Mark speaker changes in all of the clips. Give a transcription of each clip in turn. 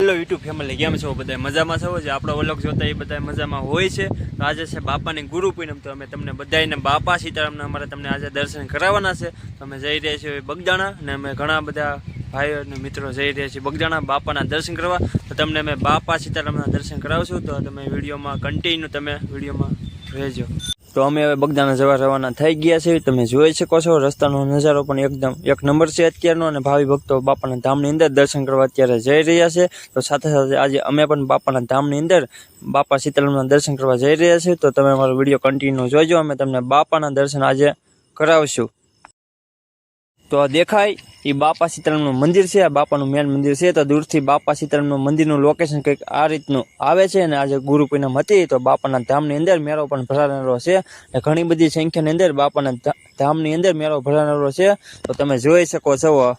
Speaker 1: Hello YouTube family, કેમ છો બધા? મજામાં છો? જે આપણો વ્લોગ જોતા એ બધા મજામાં હોય છે. તો આજે છે બાપાની ગુરુ પૂનમ, તો અમે તમને બધાને બાપા સીતારામના અમારે તમને આજે દર્શન કરાવવાના છે. તો અમે જઈ રહ્યા છીએ બગદાણા, અને અમે ઘણા બધા ભાઈઓ અને મિત્રો જઈ રહ્યા છીએ બગદાણા બાપાના દર્શન કરવા. તો તમને અમે બાપા સીતારામના દર્શન કરાવશું, તો તમે વિડીયોમાં કન્ટિન્યુ તમે વિડીયોમાં રહેજો. તો અમે હવે બગદાણા જવા રવાના થઈ ગયા છે. તમે જોઈ શકો છો રસ્તાનો નજારો પણ એકદમ એક નંબર છે અત્યારનો, અને ભાવિ ભક્તો બાપાના ધામની અંદર દર્શન કરવા અત્યારે જઈ રહ્યા છે. તો સાથે સાથે આજે અમે પણ બાપાના ધામની અંદર બાપા સીતારામના દર્શન કરવા જઈ રહ્યા છીએ. તો તમે અમારો વિડીયો કન્ટિન્યુ જોઈજો, અમે તમને બાપાના દર્શન આજે કરાવશું. તો આ દેખાય એ બાપા સીતારામનું મંદિર છે, આ બાપાનું મેન મંદિર છે. તો દૂરથી બાપા સીતારામનું મંદિરનું લોકેશન કંઈક આ રીતનું આવે છે. અને આજે ગુરુ પૂનમ હતી, તો બાપાના ધામની અંદર મેળો પણ ભરાનારો છે. અને ઘણી બધી સંખ્યાની અંદર બાપાના ધામની અંદર મેળો ભરાનારો છે. તો તમે જોઈ શકો છો.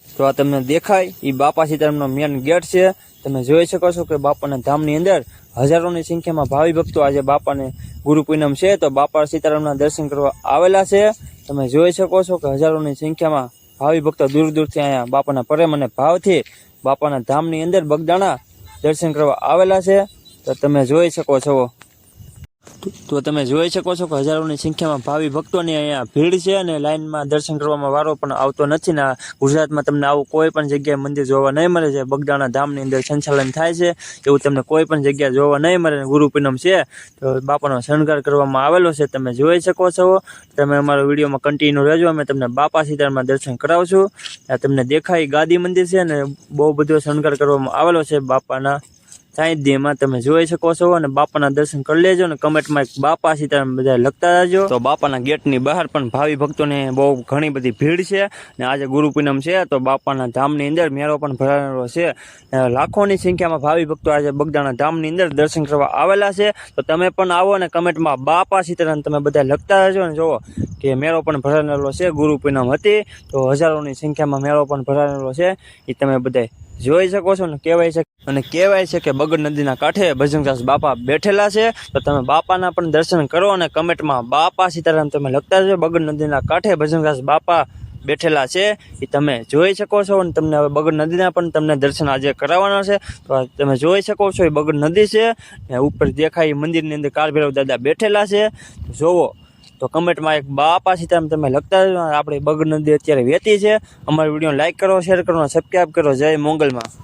Speaker 1: તો આ તમને દેખાય એ બાપા સીતારામનો મેન ગેટ છે. તમે જોઈ શકો છો કે બાપાના ધામની અંદર હજારોની સંખ્યામાં ભાવિ ભક્તો આજે બાપાને ગુરુ પૂનમ છે તો બાપા સીતારામના દર્શન કરવા આવેલા છે. તમે જોઈ શકો છો કે હજારોની સંખ્યામાં ભાવિ ભક્તો દૂર દૂરથી અહીંયા બાપાના પ્રેમ અને ભાવથી બાપાના ધામની અંદર બગદાણા દર્શન કરવા આવેલા છે. તો તમે જોઈ શકો છો. તો તમે જોઈ શકો છો કે હજારોની સંખ્યામાં ભાવિ ભક્તોની અહીંયા ભીડ છે, અને લાઈનમાં દર્શન કરવામાં વારો પણ આવતો નથી. ને ગુજરાતમાં તમને આવું કોઈ પણ જગ્યાએ મંદિર જોવા નહીં મળે છે. બગદાણા ધામની અંદર સંચાલન થાય છે એવું તમને કોઈ પણ જગ્યાએ જોવા નહીં મળે. ગુરુ પૂનમ છે તો બાપાનો શણગાર કરવામાં આવેલો છે. તમે જોઈ શકો છો. તમે અમારા વિડીયોમાં કન્ટિન્યુ રહેજો, અમે તમને બાપા સીતારામના દર્શન કરાવશું. તમને દેખાય ગાદી મંદિર છે, અને બહુ બધો શણગાર કરવામાં આવેલો છે બાપાના સાનિધ્યમાં. તમે જોઈ શકો છો, અને બાપાના દર્શન કરી લેજો, અને કમેન્ટમાં બાપા સીતારામ બધા લખતા રહેજો. તો બાપાના ગેટની બહાર પણ ભાવિ ભક્તોને બહુ ઘણી બધી ભીડ છે, અને આજે ગુરુ પૂનમ છે તો બાપાના ધામની અંદર મેળો પણ ભરાયેલો છે. લાખોની સંખ્યામાં ભાવિ ભક્તો આજે બગદાણા ધામની અંદર દર્શન કરવા આવેલા છે. તો તમે પણ આવો, અને કમેન્ટમાં બાપા સીતારામ તમે બધા લખતા રહેજો. અને જુઓ કે મેળો પણ ભરાયેલો છે. ગુરુ પૂનમ હતી તો હજારોની સંખ્યામાં મેળો પણ ભરાયેલો છે, એ તમે બધા જોઈ શકો છો. ને કહેવાય છે કે બગડ નદીના કાંઠે ભજનદાસ બાપા બેઠેલા છે. તો તમે બાપાના પણ દર્શન કરો, અને કમેન્ટમાં બાપા સીતારામ તમે લખતા રહેજો. બગડ નદીના કાંઠે ભજનદાસ બાપા બેઠેલા છે, એ તમે જોઈ શકો છો. અને તમને હવે બગડ નદીના પણ તમને દર્શન આજે કરાવવાના છે. તો તમે જોઈ શકો છો એ બગડ નદી છે, ને ઉપર દેખાય મંદિરની અંદર કાળભૈરવ દાદા બેઠેલા છે. જોવો તો કમેન્ટમાં એક બાપા સીતારામ તમે લખતા રહેજો. આપણે બગડ નદી અત્યારે વહેતી છે. અમારી વિડીયો લાઈક કરો, શેર કરો, સબસ્ક્રાઈબ કરો. જય મોંગલમાં.